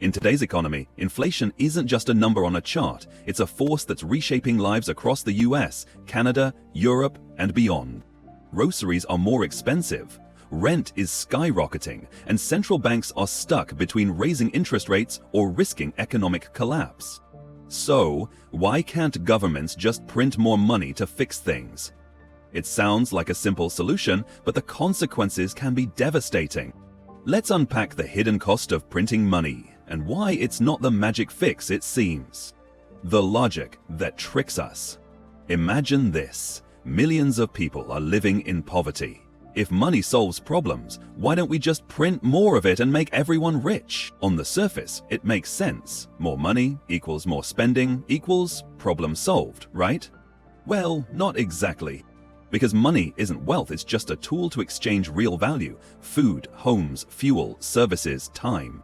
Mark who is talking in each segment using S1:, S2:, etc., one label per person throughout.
S1: In today's economy, inflation isn't just a number on a chart, it's a force that's reshaping lives across the US, Canada, Europe, and beyond. Groceries are more expensive, rent is skyrocketing, and central banks are stuck between raising interest rates or risking economic collapse. So, why can't governments just print more money to fix things? It sounds like a simple solution, but the consequences can be devastating. Let's unpack the hidden cost of printing money and why it's not the magic fix it seems. The logic that tricks us. Imagine this: millions of people are living in poverty. If money solves problems, why don't we just print more of it and make everyone rich? On the surface, it makes sense. More money equals more spending equals problem solved, right? Well, not exactly. Because money isn't wealth, it's just a tool to exchange real value: food, homes, fuel, services, time.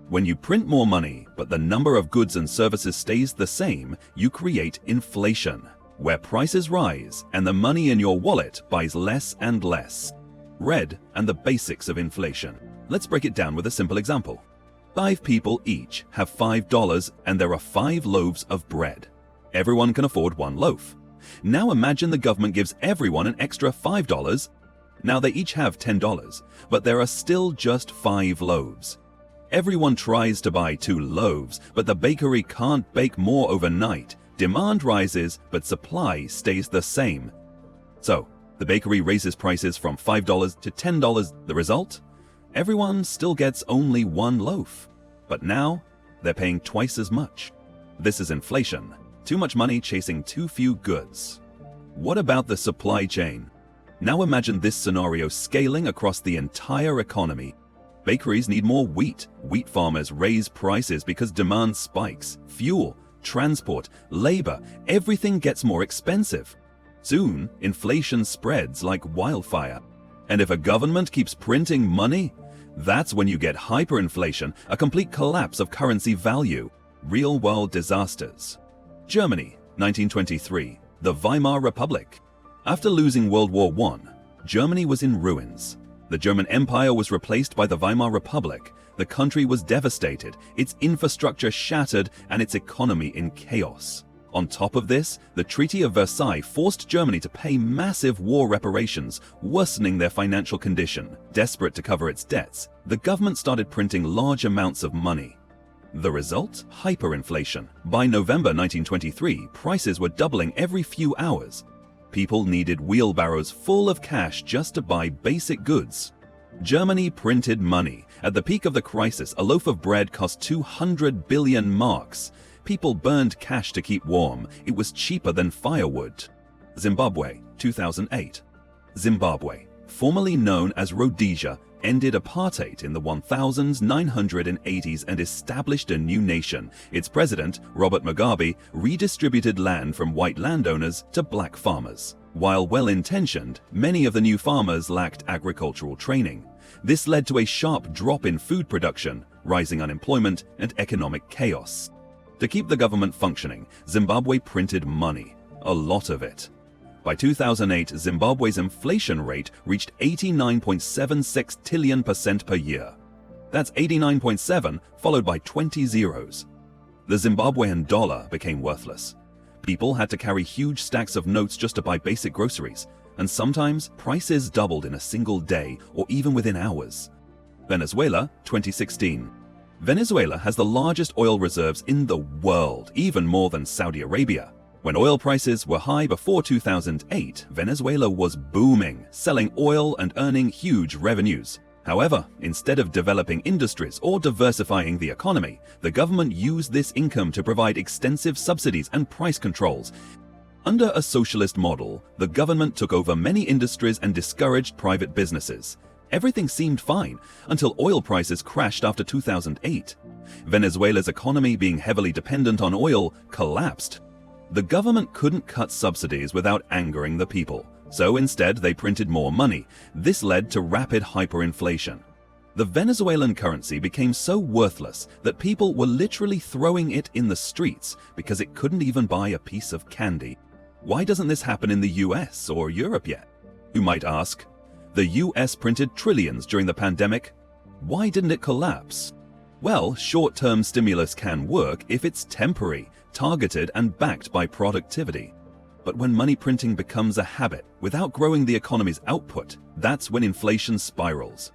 S1: When you print more money, but the number of goods and services stays the same, you create inflation, where prices rise and the money in your wallet buys less and less. Red and the basics of inflation. Let's break it down with a simple example. 5 people each have $5 and there are 5 loaves of bread. Everyone can afford 1 loaf. Now imagine the government gives everyone an extra $5. Now they each have $10, but there are still just 5 loaves. Everyone tries to buy 2 loaves, but the bakery can't bake more overnight. Demand rises, but supply stays the same. So, the bakery raises prices from $5 to $10. The result? Everyone still gets only 1 loaf. But now, they're paying twice as much. This is inflation. Too much money chasing too few goods. What about the supply chain? Now imagine this scenario scaling across the entire economy. Bakeries need more wheat. Wheat farmers raise prices because demand spikes. Fuel, transport, labor, everything gets more expensive. Soon, inflation spreads like wildfire. And if a government keeps printing money, that's when you get hyperinflation, a complete collapse of currency value. Real-world disasters. Germany, 1923, the Weimar Republic. After losing World War I, Germany was in ruins. The German Empire was replaced by the Weimar Republic. The country was devastated, its infrastructure shattered, and its economy in chaos. On top of this, the Treaty of Versailles forced Germany to pay massive war reparations, worsening their financial condition. Desperate to cover its debts, the government started printing large amounts of money. The result? Hyperinflation. By November 1923, prices were doubling every few hours. People needed wheelbarrows full of cash just to buy basic goods. Germany printed money. At the peak of the crisis, a loaf of bread cost 200 billion marks. People burned cash to keep warm. It was cheaper than firewood. Zimbabwe, 2008. Zimbabwe, formerly known as Rhodesia, ended apartheid in the 1980s and established a new nation. Its president, Robert Mugabe, redistributed land from white landowners to black farmers. While well-intentioned, many of the new farmers lacked agricultural training. This led to a sharp drop in food production, rising unemployment, and economic chaos. To keep the government functioning, Zimbabwe printed money, a lot of it. By 2008, Zimbabwe's inflation rate reached 89.76 trillion% per year. That's 89.7 followed by 20 zeros. The Zimbabwean dollar became worthless. People had to carry huge stacks of notes just to buy basic groceries, and sometimes prices doubled in a single day or even within hours. Venezuela, 2016. Venezuela has the largest oil reserves in the world, even more than Saudi Arabia. When oil prices were high before 2008, Venezuela was booming, selling oil and earning huge revenues. However, instead of developing industries or diversifying the economy, the government used this income to provide extensive subsidies and price controls. Under a socialist model, the government took over many industries and discouraged private businesses. Everything seemed fine until oil prices crashed after 2008. Venezuela's economy, being heavily dependent on oil, collapsed. The government couldn't cut subsidies without angering the people, so instead they printed more money. This led to rapid hyperinflation. The Venezuelan currency became so worthless that people were literally throwing it in the streets because it couldn't even buy a piece of candy. Why doesn't this happen in the US or Europe yet? You might ask. The US printed trillions during the pandemic. Why didn't it collapse? Well, short-term stimulus can work if it's temporary, targeted, and backed by productivity. But when money printing becomes a habit without growing the economy's output, that's when inflation spirals.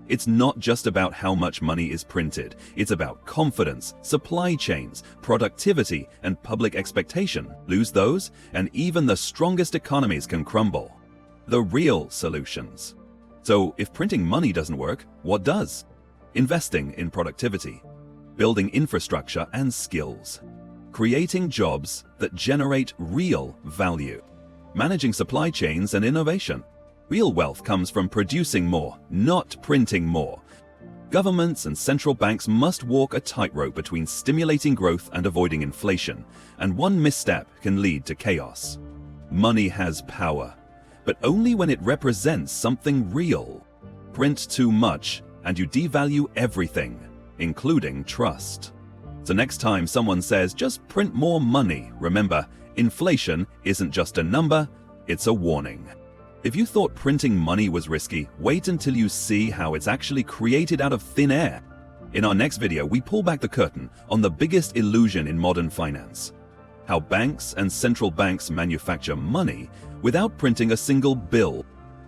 S1: It's not just about how much money is printed. It's about confidence, supply chains, productivity, and public expectation. Lose those, and even the strongest economies can crumble. The real solutions. So, if printing money doesn't work, what does? Investing in productivity, building infrastructure and skills, creating jobs that generate real value, managing supply chains and innovation. Real wealth comes from producing more, not printing more. Governments and central banks must walk a tightrope between stimulating growth and avoiding inflation, and one misstep can lead to chaos. Money has power, but only when it represents something real. Print too much, and you devalue everything, including trust. So next time someone says, just print more money, remember, inflation isn't just a number, it's a warning. If you thought printing money was risky, wait until you see how it's actually created out of thin air. In our next video, we pull back the curtain on the biggest illusion in modern finance: how banks and central banks manufacture money without printing a single bill.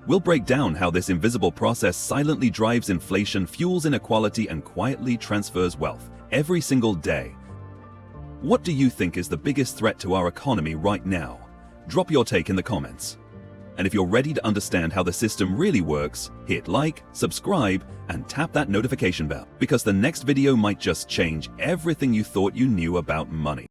S1: We'll break down how this invisible process silently drives inflation, fuels inequality, and quietly transfers wealth every single day. What do you think is the biggest threat to our economy right now? Drop your take in the comments. And if you're ready to understand how the system really works, hit like, subscribe, and tap that notification bell, because the next video might just change everything you thought you knew about money.